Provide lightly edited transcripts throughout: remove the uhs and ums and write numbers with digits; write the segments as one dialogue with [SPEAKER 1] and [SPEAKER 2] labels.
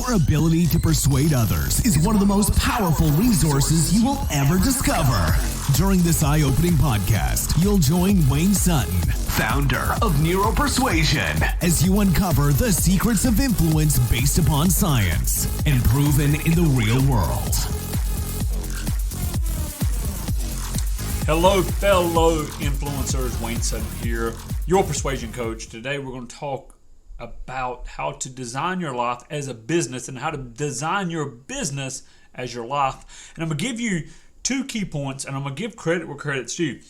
[SPEAKER 1] Your ability to persuade others is one of the most powerful resources you will ever discover. During this eye-opening podcast, you'll join Wayne Sutton, founder of Neuropersuasion, as you uncover the secrets of influence based upon science and proven in the real world.
[SPEAKER 2] Hello, fellow influencers. Wayne Sutton here, your persuasion coach. Today we're going to talk about how to design your life as a business and how to design your business as your life. And I'm going to give you 2 key points, and I'm going to give credit where credit's due.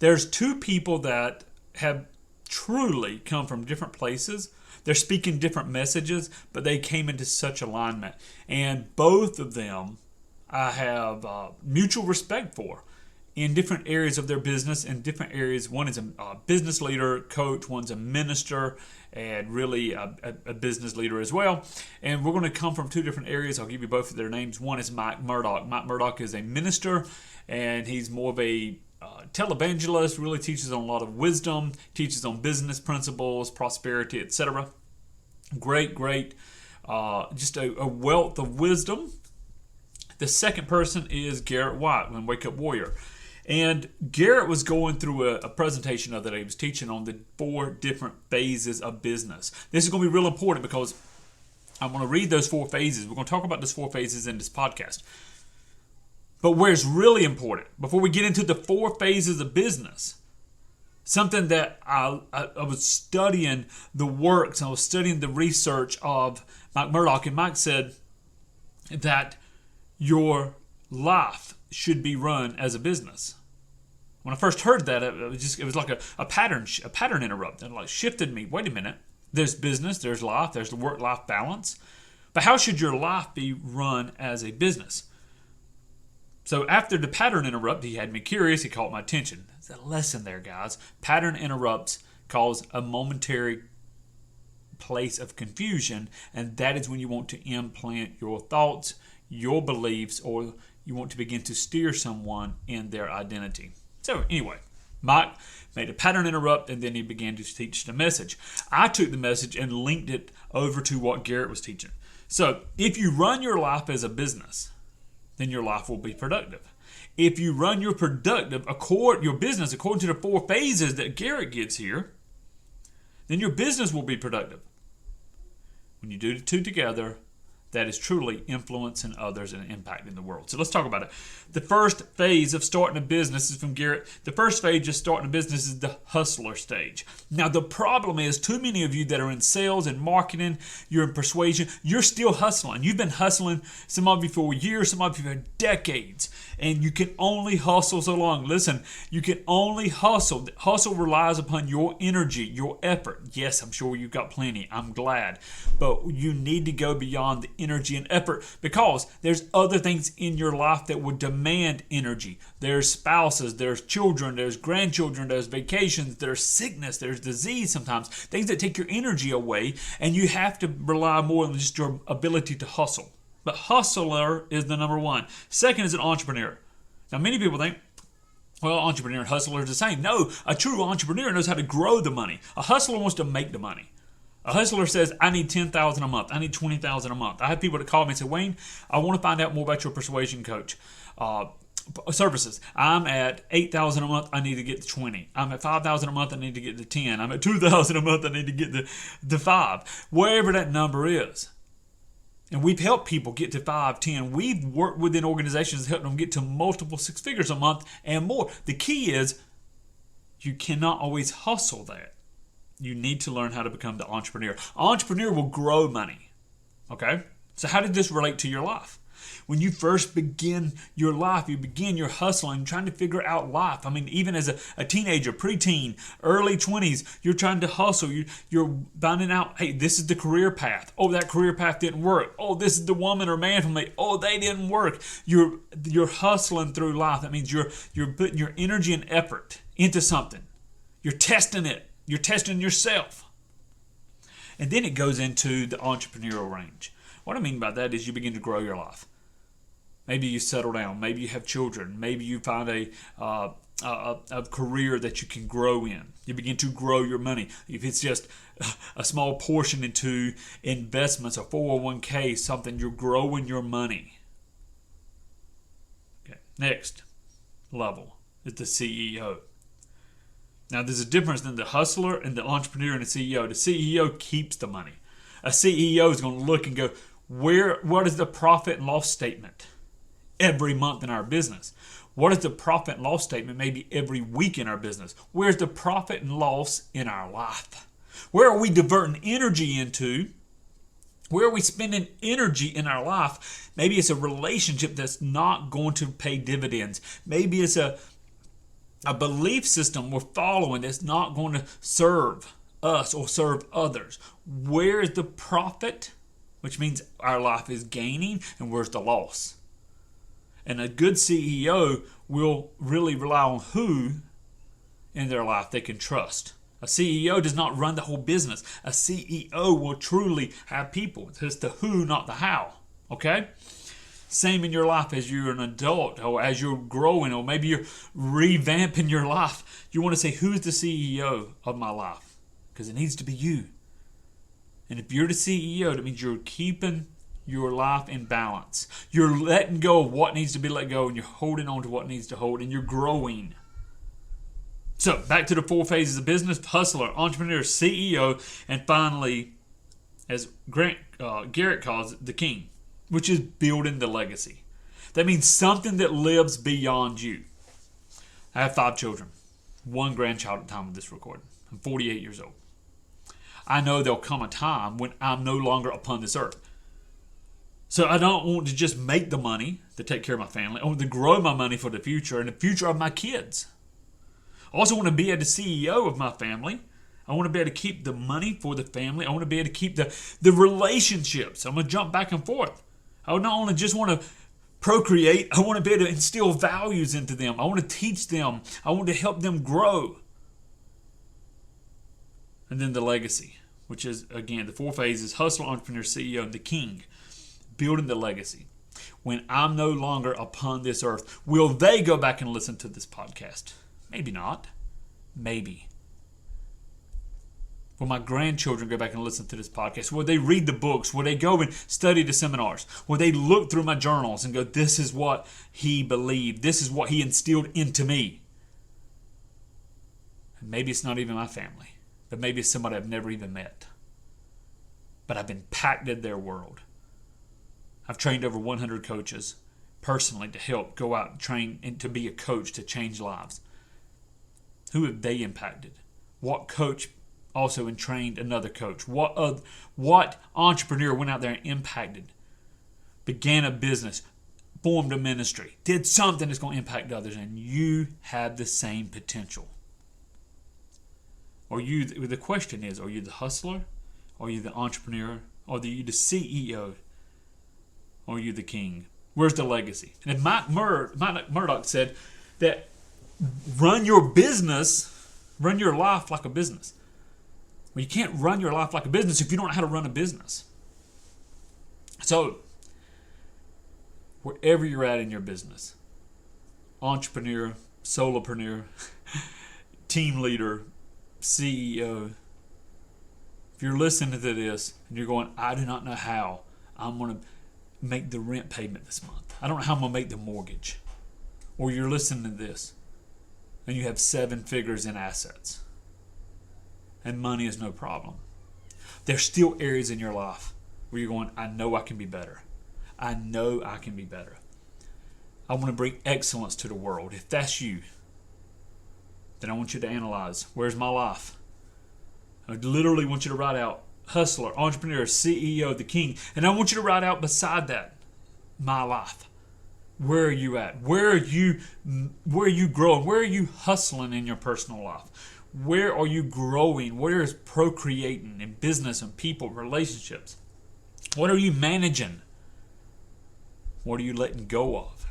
[SPEAKER 2] There's 2 people that have truly come from different places. They're speaking different messages, but they came into such alignment. And both of them I have mutual respect for in different areas of their business, in different areas. One is a business leader, coach. One's a minister, and really a business leader as well. And we're going to come from 2 different areas. I'll give you both of their names. One is Mike Murdock. Mike Murdock is a minister, and he's more of a televangelist, really teaches on a lot of wisdom, teaches on business principles, prosperity, etc. Great, just a wealth of wisdom. The second person is Garrett White, when Wake Up Warrior. And Garrett was going through a presentation that he was teaching on the 4 different phases of business. This is going to be real important because I'm going to read those 4 phases. We're going to talk about those 4 phases in this podcast. But where it's really important, before we get into the 4 phases of business, something that I was studying the works, I was studying the research of Mike Murdock, and Mike said that your life should be run as a business. When I first heard that, it was like a pattern interrupt, and like shifted me. Wait a minute. There's business, there's life, there's the work-life balance. But how should your life be run as a business? So after the pattern interrupt, he had me curious. He caught my attention. There's a lesson there, guys. Pattern interrupts cause a momentary place of confusion, and that is when you want to implant your thoughts, your beliefs, or you want to begin to steer someone in their identity. So anyway, Mike made a pattern interrupt, and then he began to teach the message. I took the message and linked it over to what Garrett was teaching. So if you run your life as a business, then your life will be productive. If you run your business according to the 4 phases that Garrett gives here, then your business will be productive. When you do the 2 together, that is truly influencing others and impacting the world. So let's talk about it. The first phase of starting a business is from Garrett. The first phase of starting a business is the hustler stage. Now, the problem is too many of you that are in sales and marketing, you're in persuasion, you're still hustling. You've been hustling, some of you for years, some of you for decades, and you can only hustle so long. Listen, you can only hustle. Hustle relies upon your energy, your effort. Yes, I'm sure you've got plenty. I'm glad. But you need to go beyond the energy and effort, because there's other things in your life that would demand energy. There's spouses, there's children, there's grandchildren, there's vacations, there's sickness, there's disease sometimes, things that take your energy away, and you have to rely more on just your ability to hustle. But hustler is the number 1. Second is an entrepreneur. Now, many people think, well, entrepreneur and hustler is the same. No, a true entrepreneur knows how to grow the money. A hustler wants to make the money. A hustler says, I need $10,000 a month. I need $20,000 a month. I have people that call me and say, Wayne, I want to find out more about your persuasion coach services. I'm at $8,000 a month. I need to get to 20. I'm at $5,000 a month. I need to get to 10. I'm at $2,000 a month. I need to get to 5. Wherever that number is. And we've helped people get to 5, 10. We've worked within organizations to help them get to multiple 6 figures a month and more. The key is you cannot always hustle that. You need to learn how to become the entrepreneur. Entrepreneur will grow money. Okay? So how did this relate to your life? When you first begin your life, you begin your hustling, trying to figure out life. I mean, even as a teenager, preteen, early 20s, you're trying to hustle. You're finding out, hey, this is the career path. Oh, that career path didn't work. Oh, this is the woman or man for me. Oh, they didn't work. You're hustling through life. That means you're putting your energy and effort into something. You're testing it. You're testing yourself. And then it goes into the entrepreneurial range. What I mean by that is you begin to grow your life. Maybe you settle down. Maybe you have children. Maybe you find a career that you can grow in. You begin to grow your money. If it's just a small portion into investments, a 401k, something, you're growing your money. Okay. Next level is the CEO. Now, there's a difference in the hustler and the entrepreneur and the CEO. The CEO keeps the money. A CEO is going to look and go, what is the profit and loss statement every month in our business? What is the profit and loss statement maybe every week in our business? Where's the profit and loss in our life? Where are we diverting energy into? Where are we spending energy in our life? Maybe it's a relationship that's not going to pay dividends. Maybe it's a belief system we're following that's not going to serve us or serve others. Where is the profit, which means our life is gaining, and where's the loss? And a good CEO will really rely on who in their life they can trust. A CEO does not run the whole business. A CEO will truly have people. It's the who, not the how. Okay? Same in your life as you're an adult or as you're growing, or maybe you're revamping your life. You want to say, who's the CEO of my life? Because it needs to be you. And if you're the CEO, that means you're keeping your life in balance. You're letting go of what needs to be let go, and you're holding on to what needs to hold, and you're growing. So, back to the 4 phases of business: hustler, entrepreneur, CEO, and finally, as Garrett calls it, the king, which is building the legacy. That means something that lives beyond you. I have 5 children, 1 grandchild at the time of this recording. I'm 48 years old. I know there'll come a time when I'm no longer upon this earth. So I don't want to just make the money to take care of my family. I want to grow my money for the future and the future of my kids. I also want to be the CEO of my family. I want to be able to keep the money for the family. I want to be able to keep the relationships. I'm going to jump back and forth. I not only just want to procreate, I want to be able to instill values into them. I want to teach them. I want to help them grow. And then the legacy, which is, again, the 4 phases: hustler, entrepreneur, CEO, and the king. Building the legacy. When I'm no longer upon this earth, will they go back and listen to this podcast? Maybe not. Maybe. Will my grandchildren go back and listen to this podcast? Will they read the books? Will they go and study the seminars? Will they look through my journals and go, this is what he believed. This is what he instilled into me. And maybe it's not even my family, but maybe it's somebody I've never even met. But I've impacted their world. I've trained over 100 coaches personally to help go out and train and to be a coach to change lives. Who have they impacted? What coach also trained another coach? What entrepreneur went out there and impacted, began a business, formed a ministry, did something that's going to impact others, and you have the same potential? The question is, are you the hustler? Are you the entrepreneur? Are you the CEO? Or are you the king? Where's the legacy? And if Mike Murdoch said that run your life like a business. Well, you can't run your life like a business if you don't know how to run a business. So, wherever you're at in your business, entrepreneur, solopreneur, team leader, CEO, if you're listening to this and you're going, I do not know how I'm going to make the rent payment this month. I don't know how I'm going to make the mortgage. Or you're listening to this and you have 7 figures in assets and money is no problem. There's still areas in your life where you're going, I know I can be better. I know I can be better. I want to bring excellence to the world. If that's you, then I want you to analyze, where's my life? I literally want you to write out hustler, entrepreneur, CEO, the king. And I want you to write out beside that, my life. Where are you at? Where are you growing? Where are you hustling in your personal life? Where are you growing? Where is procreating in business and people, relationships? What are you managing? What are you letting go of?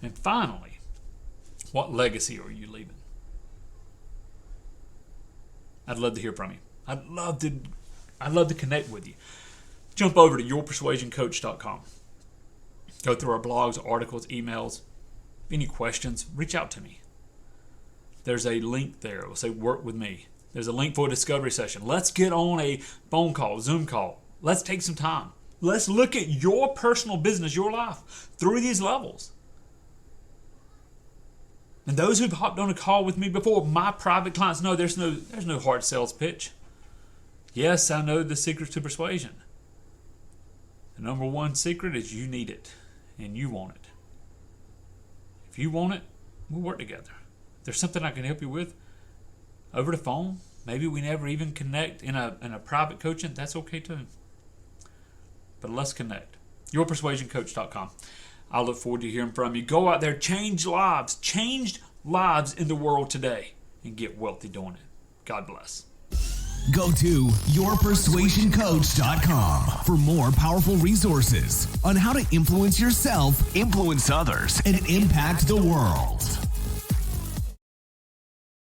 [SPEAKER 2] And finally, what legacy are you leaving? I'd love to hear from you. I'd love to connect with you. Jump over to yourpersuasioncoach.com. Go through our blogs, articles, emails. Any questions, reach out to me. There's a link there. It will say work with me. There's a link for a discovery session. Let's get on a phone call, Zoom call. Let's take some time. Let's look at your personal business, your life, through these levels. And those who've hopped on a call with me before, my private clients know there's no hard sales pitch. Yes, I know the secrets to persuasion. The number one secret is you need it and you want it. If you want it, we'll work together. If there's something I can help you with over the phone, maybe we never even connect in a private coaching, that's okay too. But let's connect. YourPersuasionCoach.com. I look forward to hearing from you. Go out there, change lives in the world today, and get wealthy doing it. God bless.
[SPEAKER 1] Go to YourPersuasionCoach.com for more powerful resources on how to influence yourself, influence others, and impact the world.